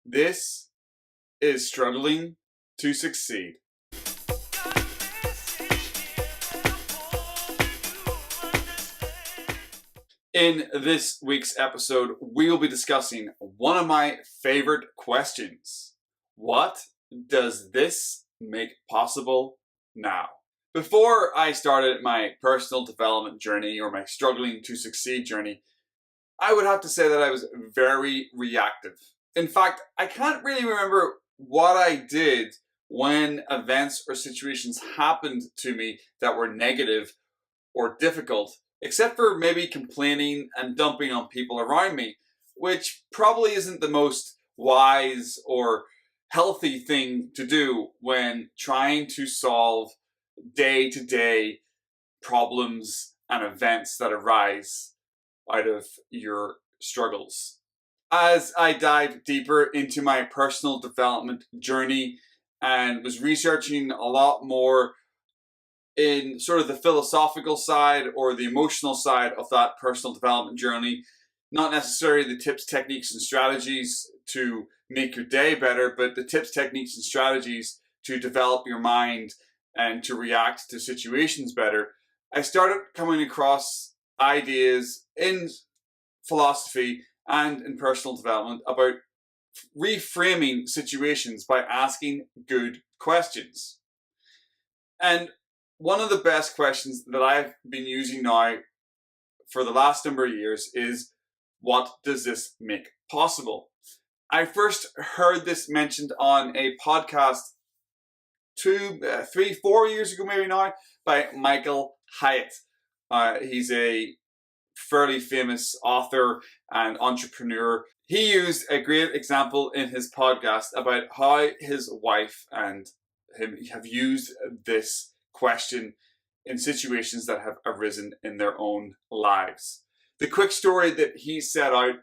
This is struggling to succeed. In this week's episode, we will be discussing one of my favorite questions. What does this make possible now? Before I started my personal development journey or my struggling to succeed journey, I would have to say that I was very reactive. In fact, I can't really remember what I did when events or situations happened to me that were negative or difficult, except for maybe complaining and dumping on people around me, which probably isn't the most wise or healthy thing to do when trying to solve day-to-day problems and events that arise out of your struggles. As I dived deeper into my personal development journey and was researching a lot more in sort of the philosophical side or the emotional side of that personal development journey, not necessarily the tips, techniques, and strategies to make your day better, but the tips, techniques, and strategies to develop your mind and to react to situations better, I started coming across ideas in philosophy and in personal development about reframing situations by asking good questions. And one of the best questions that I've been using now for the last number of years is, what does this make possible? I first heard this mentioned on a podcast 2, 3, 4 years ago maybe now by Michael Hyatt. He's a fairly famous author and entrepreneur. He used a great example in his podcast about how his wife and him have used this question in situations that have arisen in their own lives. The quick story that he set out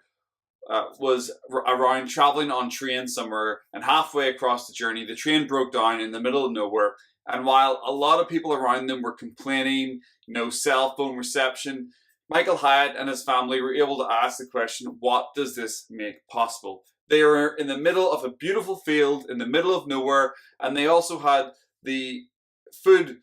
was around traveling on train somewhere, and halfway across the journey, the train broke down in the middle of nowhere. And while a lot of people around them were complaining, no cell phone reception, Michael Hyatt and his family were able to ask the question, what does this make possible? They were in the middle of a beautiful field, in the middle of nowhere, and they also had the food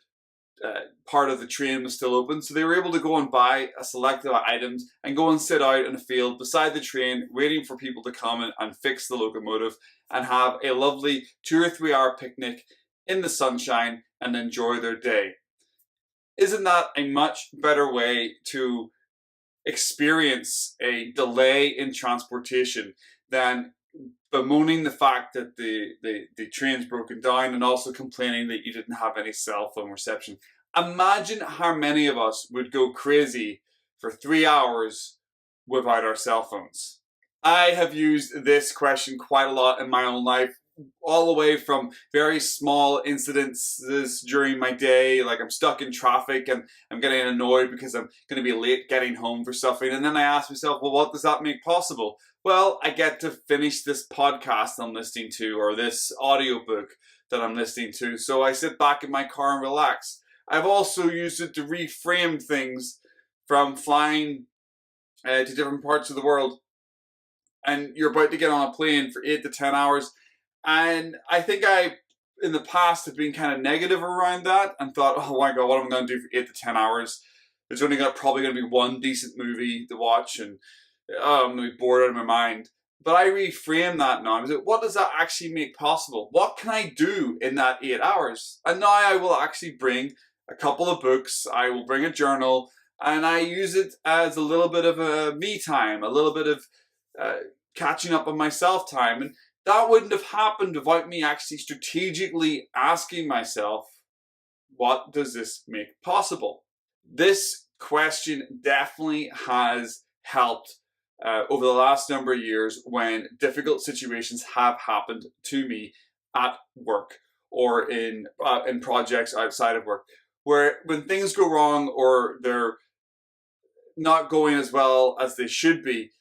part of the train was still open, so they were able to go and buy a select of items and go and sit out in a field beside the train waiting for people to come and fix the locomotive and have a lovely 2 or 3 hour picnic in the sunshine and enjoy their day. Isn't that a much better way to experience a delay in transportation than bemoaning the fact that the train's broken down and also complaining that you didn't have any cell phone reception? Imagine how many of us would go crazy for 3 hours without our cell phones. I have used this question quite a lot in my own life, all the way from very small incidences during my day, like I'm stuck in traffic and I'm getting annoyed because I'm going to be late getting home for something, and then I ask myself, well, what does that make possible? Well, I get to finish this podcast I'm listening to or this audiobook that I'm listening to, so I sit back in my car and relax. I've also used it to reframe things from flying to different parts of the world, and you're about to get on a plane for 8 to 10 hours. And I think I, in the past, have been kind of negative around that and thought, oh my God, what am I going to do for 8 to 10 hours? There's only probably going to be one decent movie to watch, and I'm going to be bored out of my mind. But I reframe that now. What does that actually make possible? What can I do in that 8 hours? And now I will actually bring a couple of books, I will bring a journal, and I use it as a little bit of a me time, a little bit of catching up on myself time. And that wouldn't have happened without me actually strategically asking myself, what does this make possible? This question definitely has helped over the last number of years when difficult situations have happened to me at work or in projects outside of work, where when things go wrong or they're not going as well as they should be,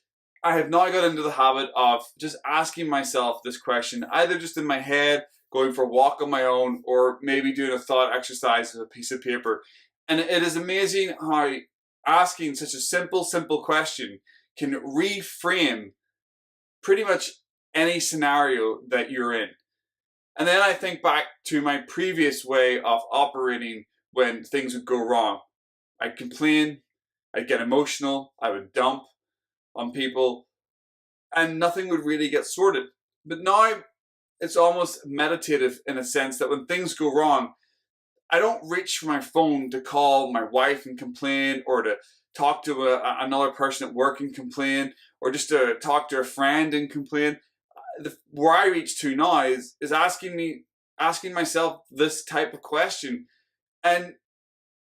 I have now got into the habit of just asking myself this question, either just in my head, going for a walk on my own, or maybe doing a thought exercise with a piece of paper. And it is amazing how asking such a simple question can reframe pretty much any scenario that you're in. And then I think back to my previous way of operating when things would go wrong. I'd complain, I'd get emotional, I would dump on people, and nothing would really get sorted. But now it's almost meditative in a sense that when things go wrong, I don't reach for my phone to call my wife and complain, or to talk to another person at work and complain, or just to talk to a friend and complain. Where I reach to now is asking myself this type of question. And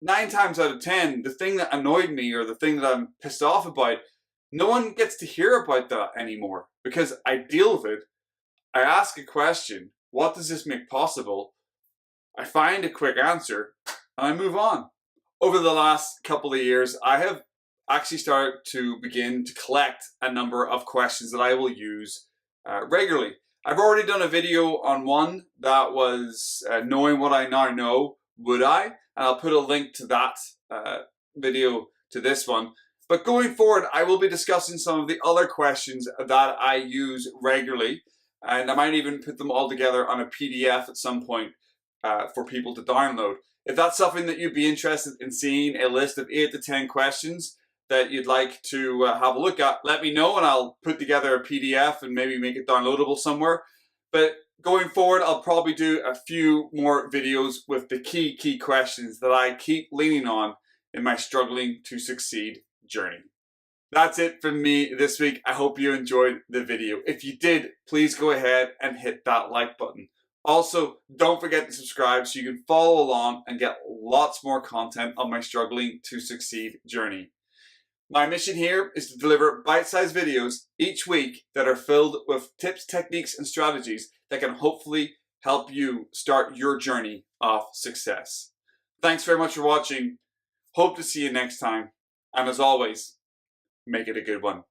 9 times out of 10, the thing that annoyed me or the thing that I'm pissed off about, no one gets to hear about that anymore, because I deal with it. I ask a question, what does this make possible? I find a quick answer, and I move on. Over the last couple of years, I have actually started to begin to collect a number of questions that I will use regularly. I've already done a video on one that was knowing what I now know, would I? And I'll put a link to that video to this one. But going forward, I will be discussing some of the other questions that I use regularly, and I might even put them all together on a PDF at some point for people to download. If that's something that you'd be interested in seeing, a list of 8 to 10 questions that you'd like to have a look at, let me know and I'll put together a PDF and maybe make it downloadable somewhere. But going forward, I'll probably do a few more videos with the key questions that I keep leaning on in my struggling to succeed journey. That's it from me this week. I hope you enjoyed the video. If you did, please go ahead and hit that like button. Also, don't forget to subscribe so you can follow along and get lots more content on my struggling to succeed journey. My mission here is to deliver bite-sized videos each week that are filled with tips, techniques, and strategies that can hopefully help you start your journey of success. Thanks very much for watching. Hope to see you next time. And as always, make it a good one.